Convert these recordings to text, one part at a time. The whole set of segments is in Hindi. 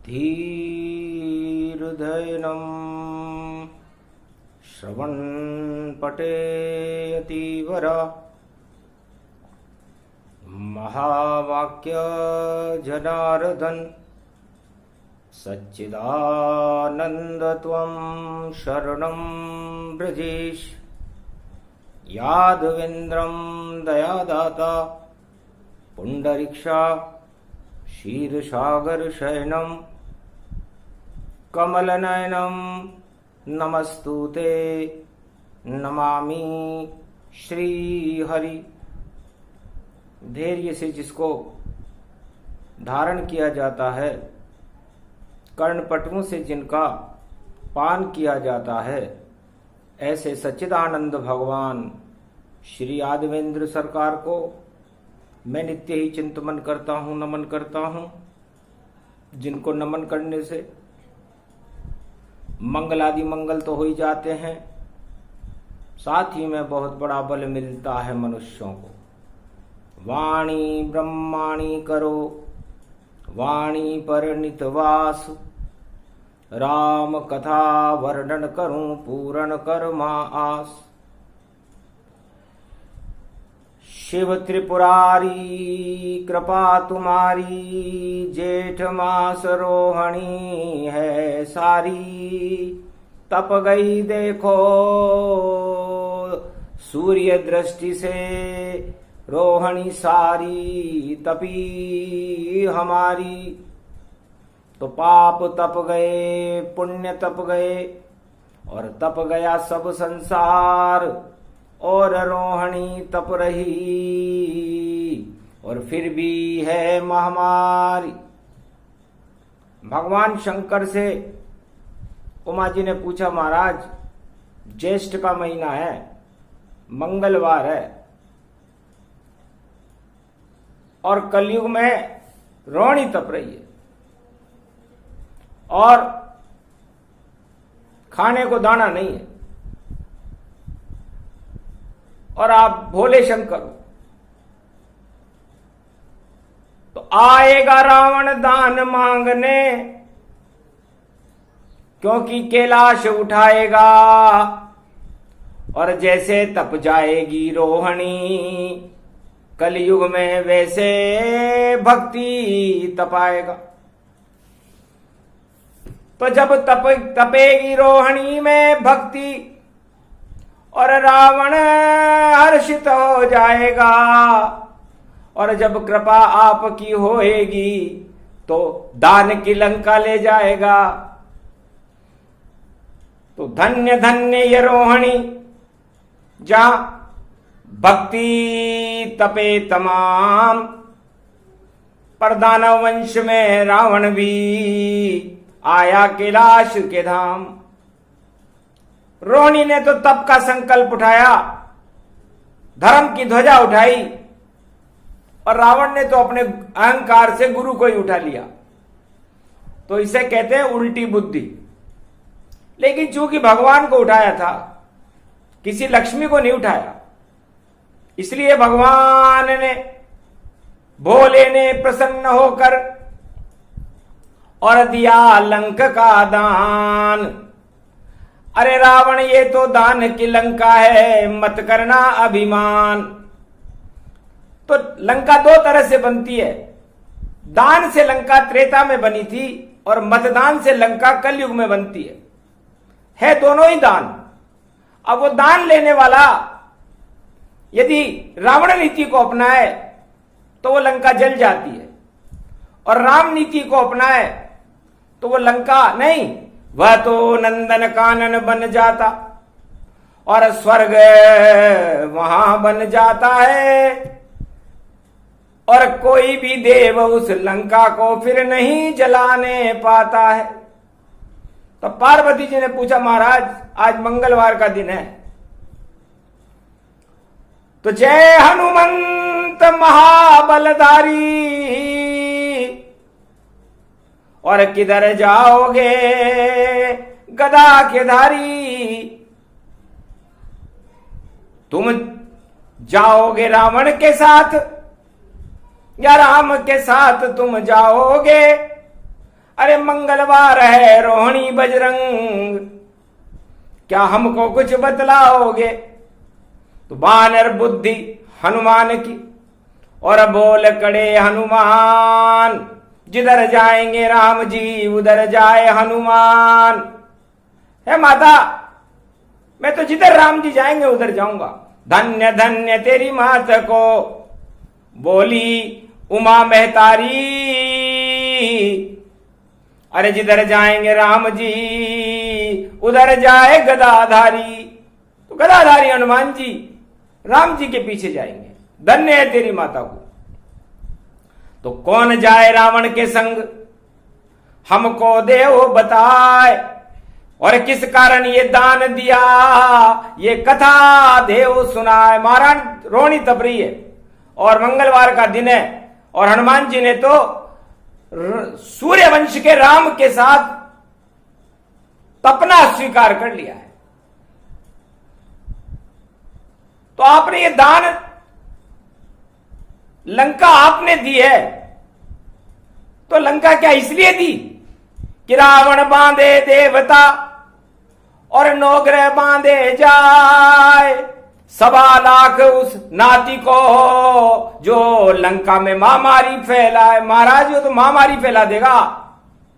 धीर्धैनं श्रवणपटेऽतीवर महावाक्य जनार्दन सच्चिदानंद त्वं शरणं ब्रजेश यादवेन्द्रं दयादाता पुंडरीक्षा क्षीरसागर शयनं कमलनयनं नमस्तुते नमामि श्रीहरि। धैर्य से जिसको धारण किया जाता है, कर्णपटुओं से जिनका पान किया जाता है, ऐसे सच्चिदानंद भगवान श्री यादवेंद्र सरकार को मैं नित्य ही चिंतन करता हूँ, नमन करता हूँ। जिनको नमन करने से मंगल आदि मंगल तो हो ही जाते हैं, साथ ही में बहुत बड़ा बल मिलता है मनुष्यों को। वाणी ब्रह्माणी करो वाणी पर नितवास, राम कथा वर्णन करूं पूर्ण कर मां आस। शिव त्रिपुरारी कृपा तुम्हारी, जेठ मास रोहिणी है सारी। तप गई देखो सूर्य दृष्टि से, रोहिणी सारी तपी हमारी। तो पाप तप गए पुण्य तप गए, और तप गया सब संसार, और रोहिणी तप रही और फिर भी है महामारी। भगवान शंकर से उमा जी ने पूछा, महाराज ज्येष्ठ का महीना है, मंगलवार है, और कलयुग में रोहिणी तप रही है, और खाने को दाना नहीं है, और आप भोले शंकर हो, तो आएगा रावण दान मांगने, क्योंकि कैलाश उठाएगा। और जैसे तप जाएगी रोहिणी कलयुग में, वैसे भक्ति तपाएगा। तो जब तपेगी रोहिणी में भक्ति, और रावण हर्षित हो जाएगा। और जब कृपा आपकी होएगी, तो दान की लंका ले जाएगा। तो धन्य धन्य ये रोहिणी, जहां भक्ति तपे तमाम। पर दानव वंश में रावण भी आया कैलाश के धाम। रोहिणी ने तो तप का संकल्प उठाया, धर्म की ध्वजा उठाई, और रावण ने तो अपने अहंकार से गुरु को ही उठा लिया। तो इसे कहते हैं उल्टी बुद्धि। लेकिन चूंकि भगवान को उठाया था, किसी लक्ष्मी को नहीं उठाया, इसलिए भगवान ने, भोले ने प्रसन्न होकर और दिया लंका का दान। अरे रावण ये तो दान की लंका है, मत करना अभिमान। तो लंका दो तरह से बनती है, दान से लंका त्रेता में बनी थी, और मतदान से लंका कलयुग में बनती है दोनों ही दान। अब वो दान लेने वाला यदि रावण नीति को अपनाए तो वो लंका जल जाती है, और राम नीति को अपनाए तो वो लंका नहीं, वह तो नंदन कानन बन जाता, और स्वर्ग वहां बन जाता है। और कोई भी देव उस लंका को फिर नहीं जलाने पाता है। तो पार्वती जी ने पूछा, महाराज आज मंगलवार का दिन है, तो जय हनुमंत महाबलधारी, और किधर जाओगे गदा के धारी। तुम जाओगे रावण के साथ या राम के साथ तुम जाओगे? अरे मंगलवार है रोहिणी बजरंग, क्या हमको कुछ बतलाओगे? तो बानर बुद्धि हनुमान की और बोल कड़े हनुमान, जिधर जाएंगे राम जी उधर जाए हनुमान। है माता, मैं तो जिधर राम जी जाएंगे उधर जाऊंगा। धन्य धन्य तेरी मात को, बोली उमा महतारी, अरे जिधर जाएंगे राम जी उधर जाए गदाधारी। तो गदाधारी हनुमान जी राम जी के पीछे जाएंगे। धन्य है तेरी माता को। तो कौन जाए रावण के संग, हमको देव बताए, और किस कारण ये दान दिया ये कथा देव सुनाए। महाराज रोहिणी तप रही है और मंगलवार का दिन है, और हनुमान जी ने तो सूर्य वंश के राम के साथ तपना स्वीकार कर लिया है। तो आपने ये दान लंका आपने दी है, तो लंका क्या इसलिए दी कि रावण बांधे देवता और नौग्रह बांधे जाए, 1.25 लाख उस नाती को जो लंका में महामारी फैलाए। महाराज वो तो महामारी फैला देगा,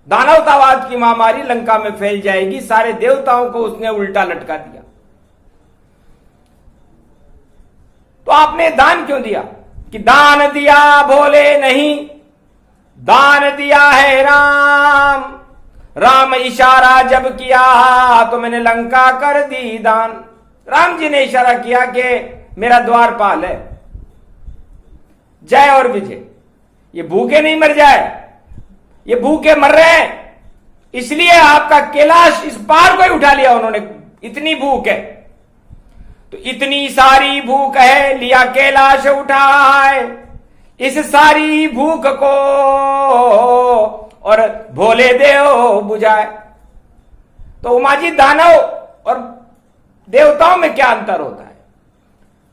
दानवतावाद की महामारी लंका में फैल जाएगी। सारे देवताओं को उसने उल्टा लटका दिया। तो आपने दान क्यों दिया? कि दान दिया भोले नहीं, दान दिया है राम। राम इशारा जब किया तो मैंने लंका कर दी दान। राम जी ने इशारा किया कि मेरा द्वारपाल है, जय और विजय, ये भूखे नहीं मर जाए, ये भूखे मर रहे हैं, इसलिए आपका कैलाश इस पार को ही उठा लिया उन्होंने। इतनी भूख है, तो इतनी सारी भूख है, लिया कैलाश उठाए इस सारी भूख को, और भोले देव बुझाए। तो उमा जी, दानव और देवताओं में क्या अंतर होता है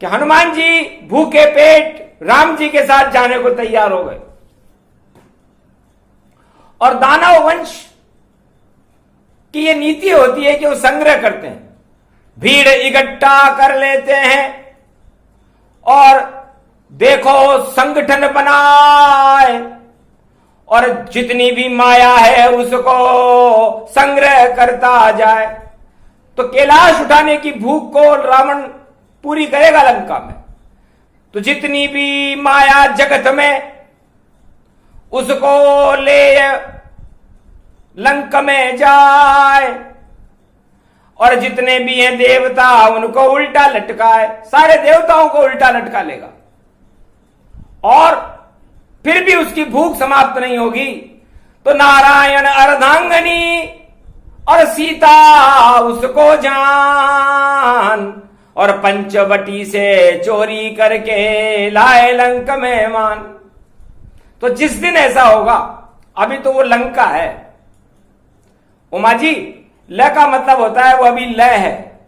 कि हनुमान जी भूखे पेट राम जी के साथ जाने को तैयार हो गए, और दानव वंश की ये नीति होती है कि वो संग्रह करते हैं, भीड़ इकट्ठा कर लेते हैं और देखो संगठन बनाए, और जितनी भी माया है उसको संग्रह करता जाए। तो कैलाश उठाने की भूख को रावण पूरी करेगा लंका में, तो जितनी भी माया जगत में उसको ले लंका में जाए, और जितने भी हैं देवता उनको उल्टा लटकाए, सारे देवताओं को उल्टा लटका लेगा, और फिर भी उसकी भूख समाप्त नहीं होगी। तो नारायण अर्धांगनी और सीता उसको जान, और पंचवटी से चोरी करके लाए लंका में मान। तो जिस दिन ऐसा होगा, अभी तो वो लंका है उमा जी, ल का मतलब होता है वो अभी लय है,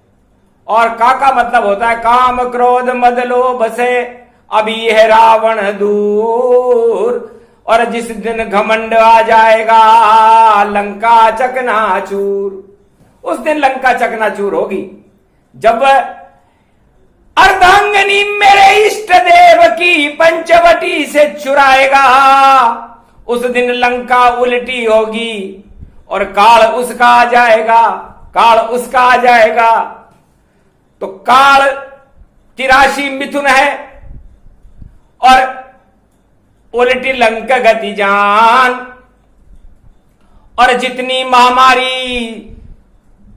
और का मतलब होता है काम क्रोध मद लोभ से अभी है रावण दूर, और जिस दिन घमंड आ जाएगा लंका चकनाचूर। उस दिन लंका चकनाचूर होगी जब अर्धांगनी मेरे इष्ट देव की पंचवटी से चुराएगा। उस दिन लंका उल्टी होगी और काल उसका आ जाएगा, काल उसका आ जाएगा। तो काल की राशि मिथुन है और उल्टी लंका गति जान, और जितनी महामारी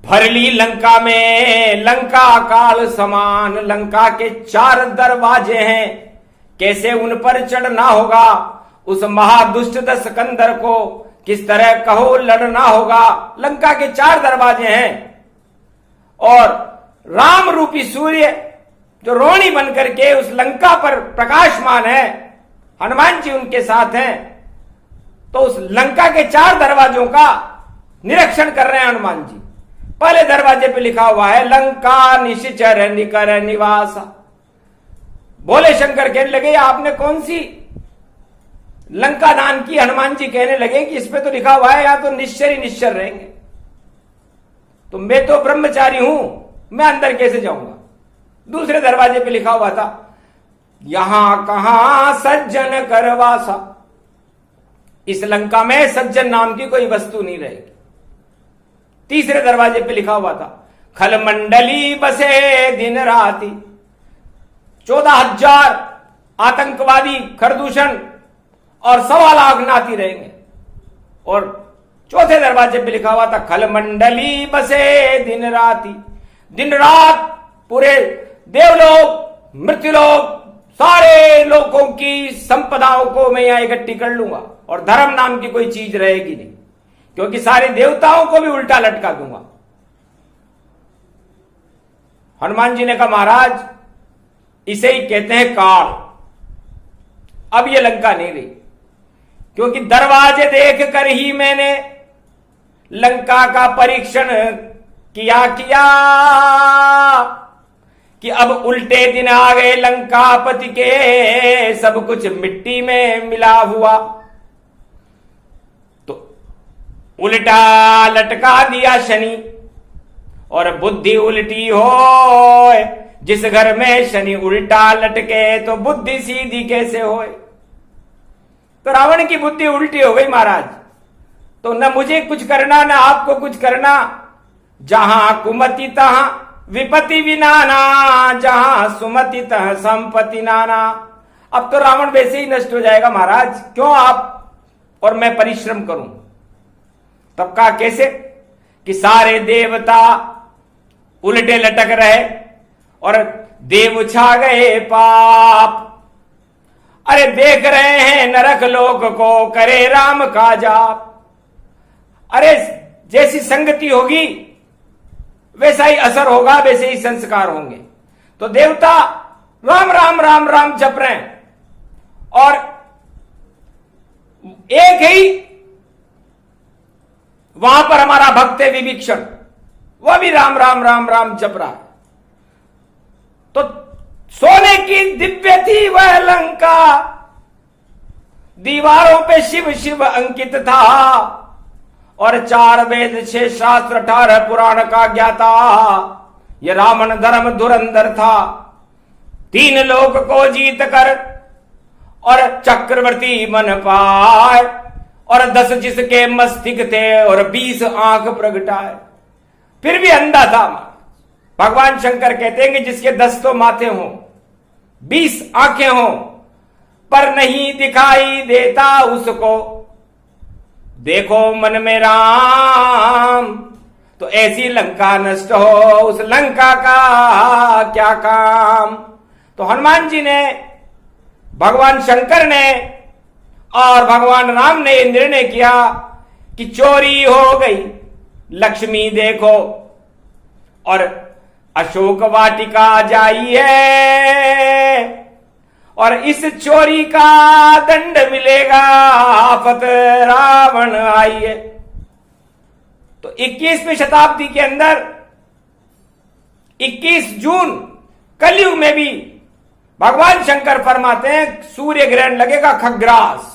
भरली लंका में, लंका काल समान। लंका के 4 दरवाजे हैं, कैसे उन पर चढ़ना होगा, उस महादुष्ट दशकंदर को किस तरह कहो लड़ना होगा। लंका के 4 दरवाजे हैं, और राम रूपी सूर्य जो रोहिणी बनकर के उस लंका पर प्रकाशमान है, हनुमान जी उनके साथ हैं। तो उस लंका के 4 दरवाजों का निरीक्षण कर रहे हैं हनुमान जी। पहले दरवाजे पे लिखा हुआ है लंका निश्चर निकर निवासा। भोले शंकर कहने लगे आपने कौन सी लंका दान की। हनुमान जी कहने लगे कि इस पे तो लिखा हुआ है यहां तो निश्चर ही निश्चर रहेंगे, तो मैं तो ब्रह्मचारी हूं, मैं अंदर कैसे जाऊंगा। दूसरे दरवाजे पे लिखा हुआ था यहां कहां सज्जन करवासा, इस लंका में सज्जन नाम की कोई वस्तु नहीं रहेगी। तीसरे दरवाजे पे लिखा हुआ था खल मंडली बसे दिन राती, 14,000 आतंकवादी खरदूषण और 1.25 लाख नाती रहेंगे। और चौथे दरवाजे पे लिखा हुआ था खल मंडली बसे दिन राती, दिन रात पूरे देवलोक मृत्युलोक सारे लोगों की संपदाओं को मैं यहां इकट्ठी कर लूंगा और धर्म नाम की कोई चीज रहेगी नहीं, क्योंकि सारे देवताओं को भी उल्टा लटका दूंगा। हनुमान जी ने कहा महाराज इसे ही कहते हैं काल। अब ये लंका नहीं रही, क्योंकि दरवाजे देख कर ही मैंने लंका का परीक्षण किया कि अब उल्टे दिन आ गए लंकापति के, सब कुछ मिट्टी में मिला हुआ। तो उल्टा लटका दिया शनि, और बुद्धि उल्टी हो, जिस घर में शनि उल्टा लटके तो बुद्धि सीधी कैसे होए। तो रावण की बुद्धि उल्टी हो गई महाराज। तो न मुझे कुछ करना न आपको कुछ करना, जहां कुमति तहां विपत्ति विनाना, जहां सुमति तह संपत्ति नाना। अब तो रावण वैसे ही नष्ट हो जाएगा महाराज, क्यों आप और मैं परिश्रम करूं। तब कहा कैसे कि सारे देवता उल्टे लटक रहे और देव छा गए पाप। अरे देख रहे हैं नरक लोक को करे राम का जाप। अरे जैसी संगति होगी वैसा ही असर होगा, वैसे ही संस्कार होंगे। तो देवता राम राम राम राम जप रहे हैं और एक ही वहां पर हमारा भक्त है विभीषण, वह भी राम राम राम राम जप रहा है। तो सोने की दिव्य थी वह लंका, दीवारों पे शिव शिव अंकित था, और 4 वेद 6 शास्त्र 18 पुराण का ज्ञाता। ये रावण धर्म धुरंधर था, 3 लोक को जीत कर और चक्रवर्ती बन पाए, और 10 जिसके मस्तिष्क थे और 20 आंख प्रगटाए। फिर भी अंधा था। भगवान शंकर कहते हैं कि जिसके 10 तो माथे हों 20 आंखें हों, पर नहीं दिखाई देता उसको, देखो मन में राम। तो ऐसी लंका नष्ट हो, उस लंका का क्या काम। तो हनुमान जी ने, भगवान शंकर ने और भगवान राम ने यह निर्णय किया कि चोरी हो गई लक्ष्मी देखो, और अशोक वाटिका जाइए, और इस चोरी का दंड मिलेगा, आफत रावण आइए। तो 21वीं शताब्दी के अंदर 21 जून कलयुग में भी भगवान शंकर फरमाते हैं सूर्य ग्रहण लगेगा खग्रास।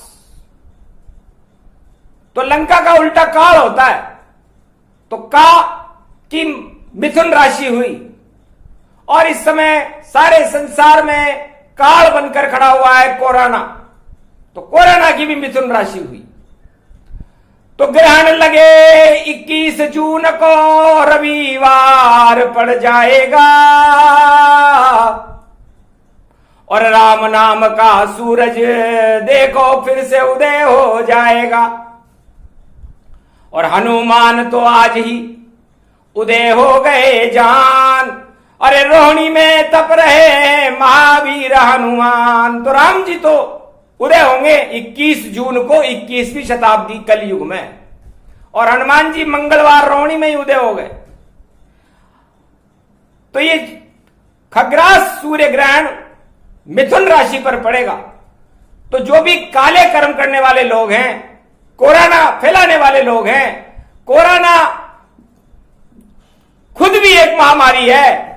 तो लंका का उल्टा काल होता है। तो का की मिथुन राशि हुई, और इस समय सारे संसार में काल बनकर खड़ा हुआ है कोरोना। तो कोरोना की भी मिथुन राशि हुई। तो ग्रहण लगे 21 जून को, रविवार पड़ जाएगा, और राम नाम का सूरज देखो फिर से उदय हो जाएगा। और हनुमान तो आज ही उदय हो गए जान, अरे रोहिणी में तप रहे महावीर हनुमान। तो राम जी तो उदय होंगे 21 जून को 21वीं शताब्दी कलयुग में, और हनुमान जी मंगलवार रोहिणी में ही उदय हो गए। तो ये खग्रास सूर्य ग्रहण मिथुन राशि पर पड़ेगा। तो जो भी काले कर्म करने वाले लोग हैं, कोरोना फैलाने वाले लोग हैं, कोरोना खुद भी एक महामारी है,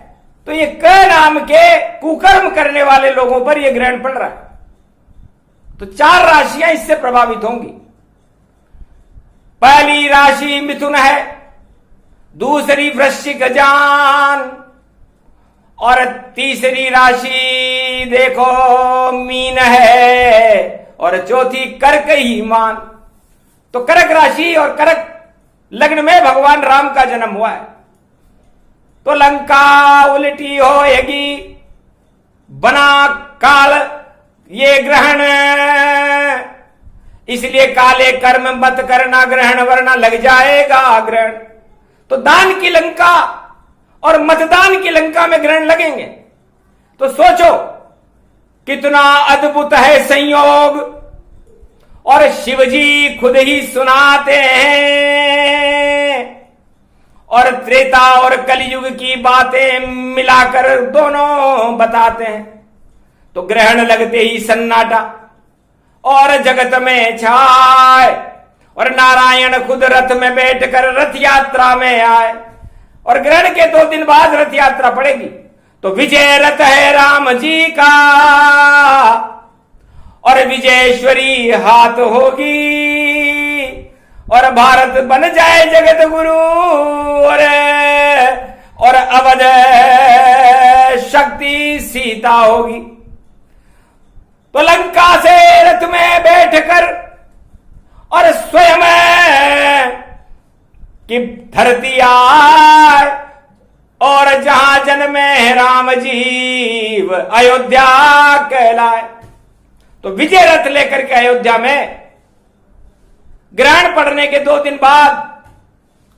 तो ये क नाम के कुकर्म करने वाले लोगों पर यह ग्रहण पड़ रहा है। तो 4 राशियां इससे प्रभावित होंगी। पहली राशि मिथुन है, दूसरी वृश्चिक जान, और तीसरी राशि देखो मीन है, और चौथी कर्क ही मान। तो कर्क राशि और कर्क लग्न में भगवान राम का जन्म हुआ है। तो लंका उल्टी होएगी, बना काल ये ग्रहण, इसलिए काले कर्म मत करना ग्रहण वरना लग जाएगा ग्रहण। तो दान की लंका और मतदान की लंका में ग्रहण लगेंगे। तो सोचो कितना अद्भुत है संयोग, और शिवजी खुद ही सुनाते हैं, और त्रेता और कलयुग की बातें मिलाकर दोनों बताते हैं। तो ग्रहण लगते ही सन्नाटा और जगत में छाए, और नारायण खुद रथ में बैठकर रथ यात्रा में आए, और ग्रहण के 2 दिन बाद रथ यात्रा पड़ेगी। तो विजय रथ है राम जी का, और विजयेश्वरी हाथ होगी, और भारत बन जाए जगत गुरु, और अवध शक्ति सीता होगी। तो लंका से रथ में बैठकर और स्वयं की धरती आए, और जहां जन्मे राम जीव अयोध्या कहलाए। तो विजय रथ लेकर के अयोध्या में ग्रहण पड़ने के 2 दिन बाद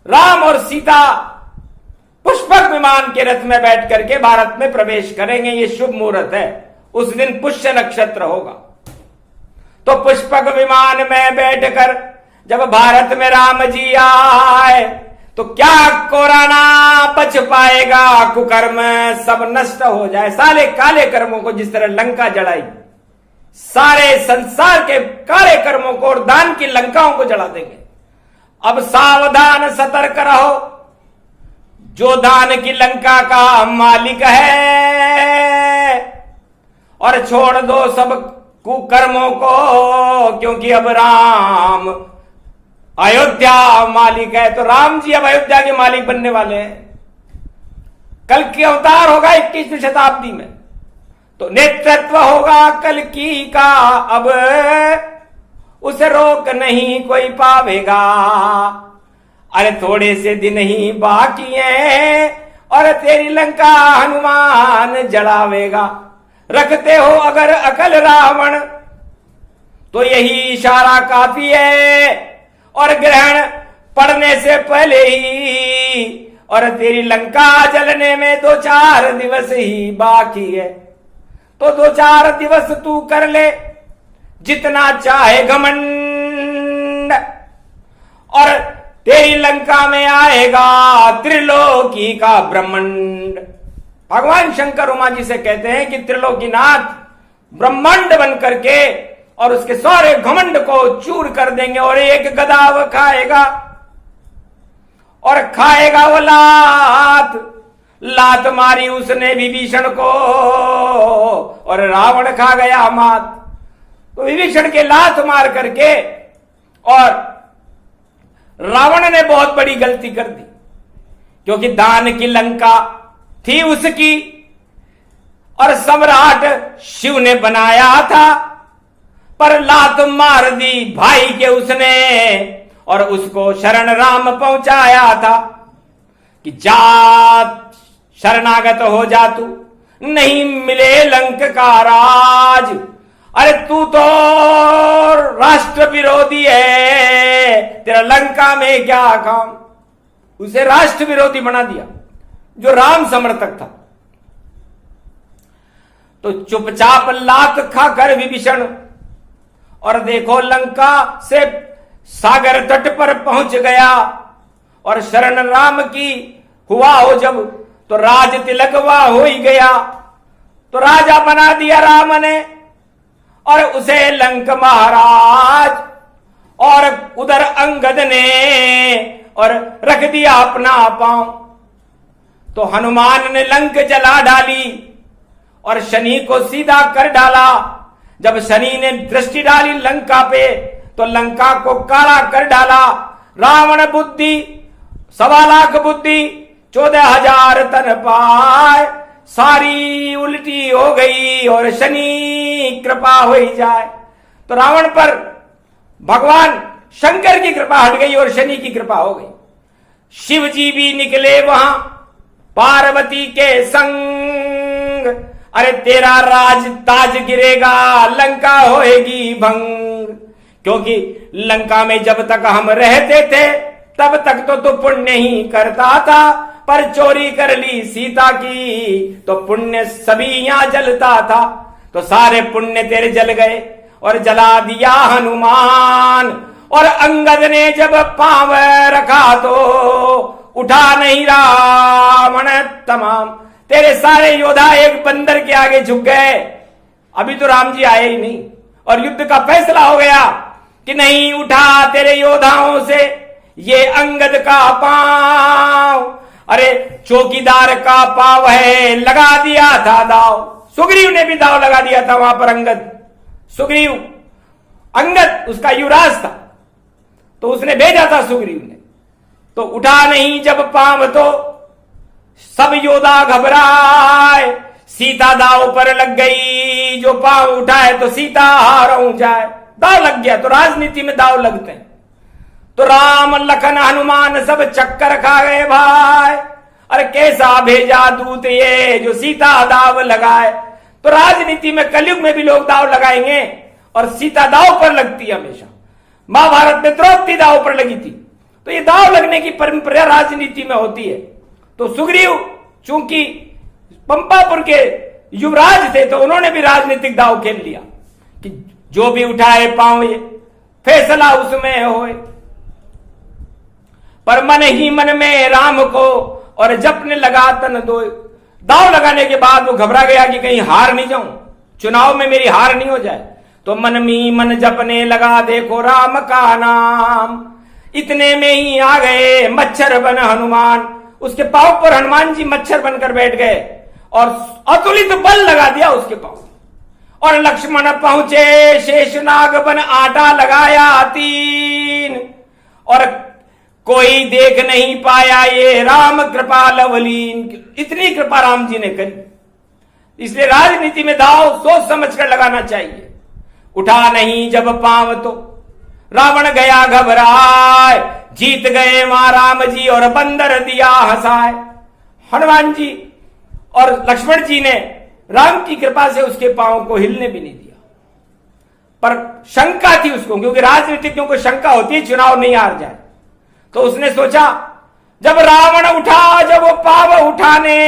राम और सीता पुष्पक विमान के रथ में बैठ करके भारत में प्रवेश करेंगे। ये शुभ मुहूर्त है, उस दिन पुष्य नक्षत्र होगा। तो पुष्पक विमान में बैठकर जब भारत में राम जी आए, तो क्या कोराना बच पाएगा, कुकर्म सब नष्ट हो जाए। सारे काले कर्मों को जिस तरह लंका जलाई, सारे संसार के काले कर्मों को और दान की लंकाओं को जला देंगे। अब सावधान सतर्क रहो, जो दान की लंका का मालिक है, और छोड़ दो सब कुकर्मों को, क्योंकि अब राम अयोध्या मालिक है। तो राम जी अब अयोध्या के मालिक बनने वाले हैं। कल की अवतार होगा 21वीं शताब्दी में, तो नेतृत्व होगा कल की का, अब उसे रोक नहीं कोई पावेगा। अरे थोड़े से दिन ही बाकी हैं, और तेरी लंका हनुमान जलावेगा। रखते हो अगर अकल रावण, तो यही इशारा काफी है, और ग्रहण पड़ने से पहले ही, और तेरी लंका जलने में 2-4 दिवस ही बाकी है। तो 2-4 दिवस तू कर ले जितना चाहे घमंड, और तेरी लंका में आएगा त्रिलोकी का ब्रह्मांड। भगवान शंकर उमा जी से कहते हैं कि त्रिलोकीनाथ ब्रह्मांड बन करके और उसके सारे घमंड को चूर कर देंगे, और एक गदा वो खाएगा, और खाएगा वो लात मारी उसने विभीषण को, और रावण खा गया मात। तो विभीषण के लात मार करके, और रावण ने बहुत बड़ी गलती कर दी, क्योंकि दान की लंका थी उसकी, और सम्राट शिव ने बनाया था, पर लात मार दी भाई के उसने, और उसको शरण राम पहुंचाया था कि जा शरणागत हो जा तू, नहीं मिले लंक का राज। अरे तू तो राष्ट्र विरोधी है, तेरा लंका में क्या काम। उसे राष्ट्र विरोधी बना दिया जो राम समर्थक था। तो चुपचाप लात खाकर विभीषण, और देखो लंका से सागर तट पर पहुंच गया, और शरण राम की हुआ हो जब, तो राज तिलक वह हो ही गया। तो राजा बना दिया राम ने, और उसे लंक महाराज, और उधर अंगद ने और रख दिया अपना पांव। तो हनुमान ने लंक जला डाली, और शनि को सीधा कर डाला। जब शनि ने दृष्टि डाली लंका पे तो लंका को काला कर डाला। रावण बुद्धि 1.25 लाख बुद्धि 14,000 तन पाए, सारी उल्टी हो गई और शनि कृपा हो ही जाए। तो रावण पर भगवान शंकर की कृपा हट गई और शनि की कृपा हो गई। शिव जी भी निकले वहां पार्वती के संग, अरे तेरा राज ताज गिरेगा, लंका होएगी भंग। क्योंकि लंका में जब तक हम रहते थे तब तक तो पुण्य ही करता था, पर चोरी कर ली सीता की तो पुण्य सभी यहां जलता था। तो सारे पुण्य तेरे जल गए और जला दिया हनुमान। और अंगद ने जब पांव रखा तो उठा नहीं रावण तमाम। तेरे सारे योद्धा एक बंदर के आगे झुक गए। अभी तो राम जी आए ही नहीं और युद्ध का फैसला हो गया कि नहीं उठा तेरे योद्धाओं से ये अंगद का पांव। अरे चौकीदार का पांव है, लगा दिया था दाव। सुग्रीव ने भी दाव लगा दिया था वहां पर। सुग्रीव अंगद उसका युवराज था तो उसने भेजा था सुग्रीव ने। तो उठा नहीं जब पांव तो सब योद्धा घबराए। सीता दाव पर लग गई, जो पांव उठाए तो सीता हार जाए। दाव लग गया। तो राजनीति में दाव लगते हैं। तो राम लखन हनुमान सब चक्कर खा गए भाई। अरे कैसा भेजा दूत ये जो सीता दाव लगाए। तो राजनीति में कलयुग में भी लोग दाव लगाएंगे और सीता दाव पर लगती है हमेशा। महाभारत में द्रौपदी दाव पर लगी थी। तो ये दाव लगने की परंपरा राजनीति में होती है। तो सुग्रीव चूंकि पंपापुर के युवराज थे तो उन्होंने भी राजनीतिक दाव खेल लिया कि जो भी उठाए पांव ये फैसला उसमें होए। पर मन ही मन में राम को और जपने लगा तन दो। दाव लगाने के बाद वो घबरा गया कि कहीं हार नहीं जाऊं, चुनाव में मेरी हार नहीं हो जाए। तो मन में मन जपने लगा देखो राम का नाम। इतने में ही आ गए मच्छर बन हनुमान। उसके पांव पर हनुमान जी मच्छर बनकर बैठ गए और अतुलित बल लगा दिया उसके पांव। और लक्ष्मण पहुंचे शेषनाग बन आटा लगाया 3 और कोई देख नहीं पाया ये राम कृपा लवलीन। इतनी कृपा राम जी ने करी। इसलिए राजनीति में दाव सोच समझकर लगाना चाहिए। उठा नहीं जब पांव तो रावण गया घबराए। जीत गए वहां राम जी और बंदर दिया हंसाए। हनुमान जी और लक्ष्मण जी ने राम की कृपा से उसके पांव को हिलने भी नहीं दिया। पर शंका थी उसको, क्योंकि राजनीतिज्ञों को शंका होती है चुनाव नहीं हार जाए। तो उसने सोचा जब रावण उठा जब वो पांव उठाने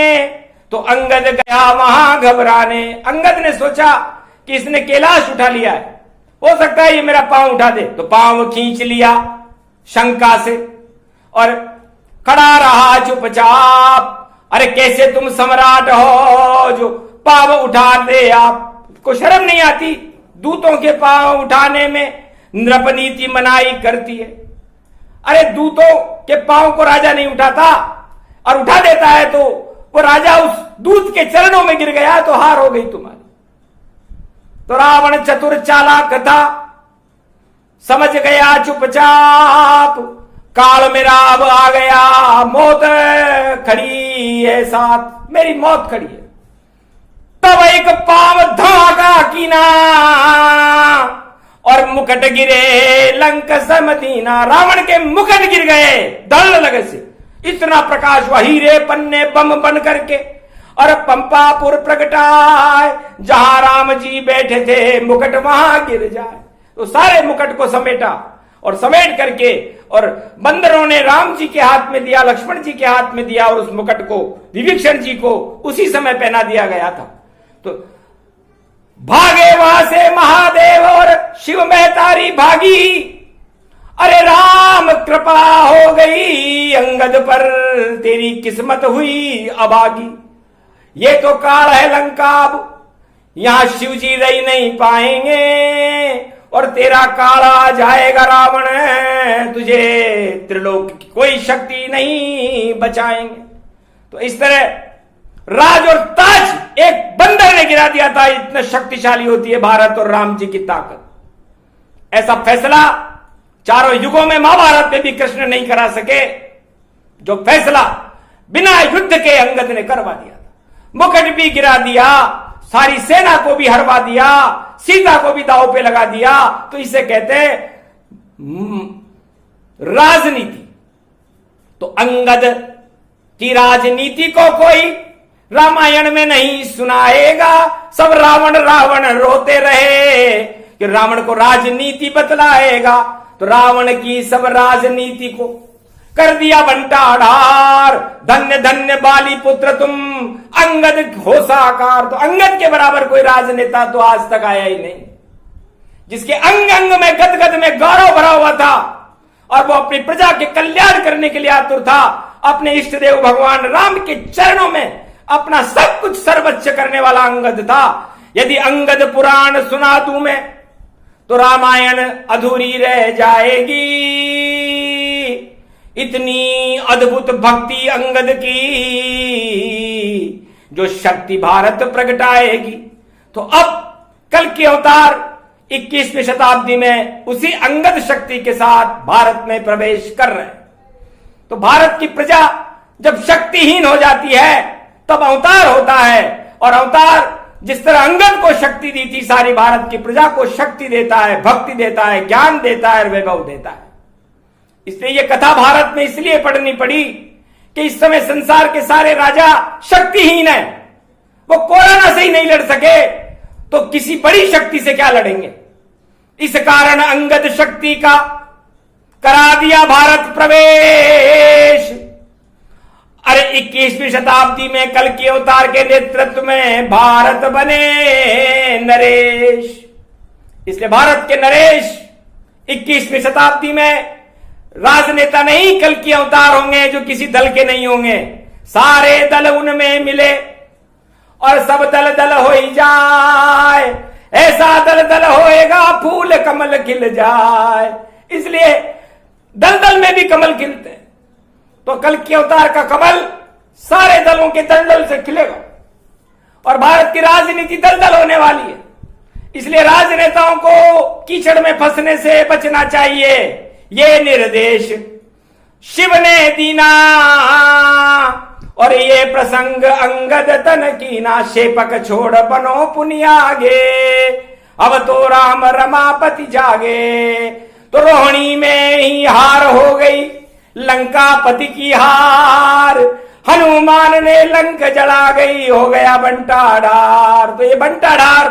तो अंगद गया वहां घबराने। अंगद ने सोचा कि इसने कैलाश उठा लिया है, हो सकता है ये मेरा पांव उठा दे। तो पांव खींच लिया शंका से और खड़ा रहा चुपचाप। अरे कैसे तुम सम्राट हो जो पांव उठा दे, आपको शर्म नहीं आती? दूतों के पांव उठाने में नृपनीति मनाई करती है। अरे दूतों के पांव को राजा नहीं उठाता और उठा देता है तो वो राजा उस दूत के चरणों में गिर गया तो हार हो गई तुम्हारी। तो रावण चतुर चालाक था, समझ गया चुपचाप काल मेरा अब आ गया, मौत खड़ी है साथ, मेरी मौत खड़ी है। तब एक पांव धागा कीना और मुकुट गिरे लंक समदीना। रावण के मुकुट गिर गए दल लगे से। इतना प्रकाश हुआ हीरे पन्ने बम बन करके और पंपापुर प्रगटाए। जहां राम जी बैठे थे मुकुट वहां गिर जाए। तो सारे मुकुट को समेटा और समेट करके और बंदरों ने राम जी के हाथ में दिया, लक्ष्मण जी के हाथ में दिया और उस मुकुट को विभीषण जी को उसी समय पहना दिया गया था। तो भागे वहां से महादेव और शिव महतारी भागी। अरे राम कृपा हो गई अंगद पर, तेरी किस्मत हुई अभागी। ये तो काल है लंका, अब यहां शिव जी रह नहीं पाएंगे और तेरा काल आ जाएगा रावण, तुझे त्रिलोक की कोई शक्ति नहीं बचाएंगे। तो इस तरह राज और ताज एक बंदर ने गिरा दिया था, इतना शक्तिशाली होती है भारत और राम जी की ताकत। ऐसा फैसला चारों युगों में महाभारत में भी कृष्ण नहीं करा सके, जो फैसला बिना युद्ध के अंगद ने करवा दिया था। मुकुट भी गिरा दिया, सारी सेना को भी हरवा दिया, सीता को भी दांव पे लगा दिया। तो इसे कहते राजनीति। तो अंगद की राजनीति को कोई रामायण में नहीं सुनाएगा। सब रावण रावण रोते रहे कि रावण को राजनीति बतलाएगा। तो रावण की सब राजनीति को कर दिया बंटाढार। धन्य धन्य बाली पुत्र तुम, अंगद हो साकार। तो अंगद के बराबर कोई राजनेता तो आज तक आया ही नहीं, जिसके अंग अंग में गद गद में गौरव भरा हुआ था और वो अपनी प्रजा के कल्याण करने के लिए आतुर था। अपने इष्ट देव भगवान राम के चरणों में अपना सब कुछ सर्वोच्च करने वाला अंगद था। यदि अंगद पुराण सुना दूं मैं तो रामायण अधूरी रह जाएगी। इतनी अद्भुत भक्ति अंगद की जो शक्ति भारत प्रगटाएगी। तो अब कल के अवतार 21वीं शताब्दी में उसी अंगद शक्ति के साथ भारत में प्रवेश कर रहे हैं। तो भारत की प्रजा जब शक्तिहीन हो जाती है तब अवतार होता है, और अवतार जिस तरह अंगद को शक्ति दी थी, सारी भारत की प्रजा को शक्ति देता है, भक्ति देता है, ज्ञान देता है, वैभव देता है। इसलिए यह कथा भारत में इसलिए पढ़नी पड़ी कि इस समय संसार के सारे राजा शक्तिहीन है। वो कोरोना से ही नहीं लड़ सके तो किसी बड़ी शक्ति से क्या लड़ेंगे। इस कारण अंगद शक्ति का करा दिया भारत प्रवेश। अरे 21वीं शताब्दी में कल के अवतार के नेतृत्व में भारत बने नरेश। इसलिए भारत के नरेश 21वीं शताब्दी में राजनेता नहीं, कल के अवतार होंगे जो किसी दल के नहीं होंगे। सारे दल उनमें मिले और सब दल दल हो ही जाए। ऐसा दल दल होएगा फूल कमल खिल जाए। इसलिए दल दल में भी कमल खिलते हैं। तो कल के अवतार का कमल सारे दलों के दल दल से खिलेगा और भारत की राजनीति दल दल होने वाली है। इसलिए राजनेताओं को कीचड़ में फंसने से बचना चाहिए। ये निर्देश शिव ने दीना और ये प्रसंग अंगद तन की ना। शेपक छोड़ बनो पुनियागे, अब तो राम रमापति जागे। तो रोहिणी में ही हार हो गई, लंका पति की हार। हनुमान ने लंक जला गई, हो गया बंटाढार। तो ये बंटाढार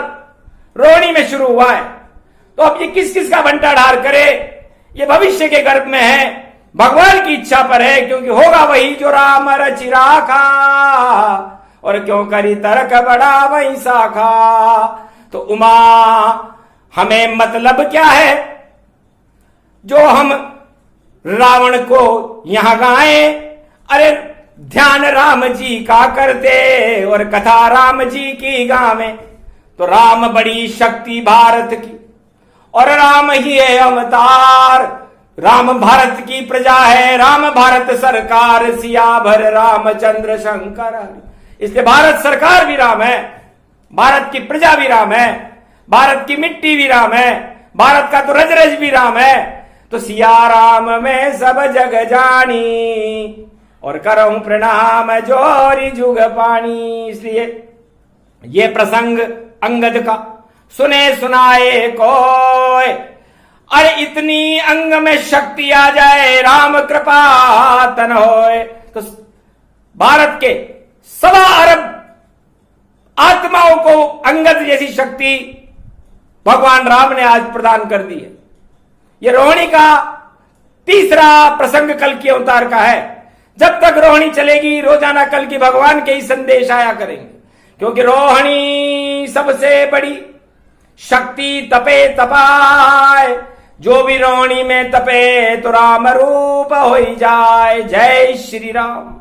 रोहिणी में शुरू हुआ है। तो अब ये किस किस का बंटाढार करे, ये भविष्य के गर्भ में है, भगवान की इच्छा पर है। क्योंकि होगा वही जो राम रचि राखा, और क्यों करी तर्क बड़ा वही साखा। तो उमा हमें मतलब क्या है जो हम रावण को यहां गाएं। अरे ध्यान राम जी का करते और कथा राम जी की गावें। तो राम बड़ी शक्ति भारत की और राम ही है अवतार। राम भारत की प्रजा है, राम भारत सरकार। सिया भर रामचंद्र शंकर। इसलिए भारत सरकार भी राम है, भारत की प्रजा भी राम है, भारत की मिट्टी भी राम है, भारत का तो रज रज भी राम है। तो सिया राम में सब जग जानी, और करऊं प्रणाम जोरी जुग पानी। इसलिए ये प्रसंग अंगद का सुने सुनाए कोय। अरे इतनी अंग में शक्ति आ जाए, राम कृपा तन होए। तो भारत के 1.25 अरब आत्माओं को अंगद जैसी शक्ति भगवान राम ने आज प्रदान कर दी है। यह रोहिणी का तीसरा प्रसंग कल के अवतार का है। जब तक रोहिणी चलेगी रोजाना कल की भगवान के ही संदेश आया करेंगे। क्योंकि रोहिणी सबसे बड़ी शक्ति तपे तपाए। जो भी रोहिणी में तपे तो राम रूप हो जाए। जय श्री राम।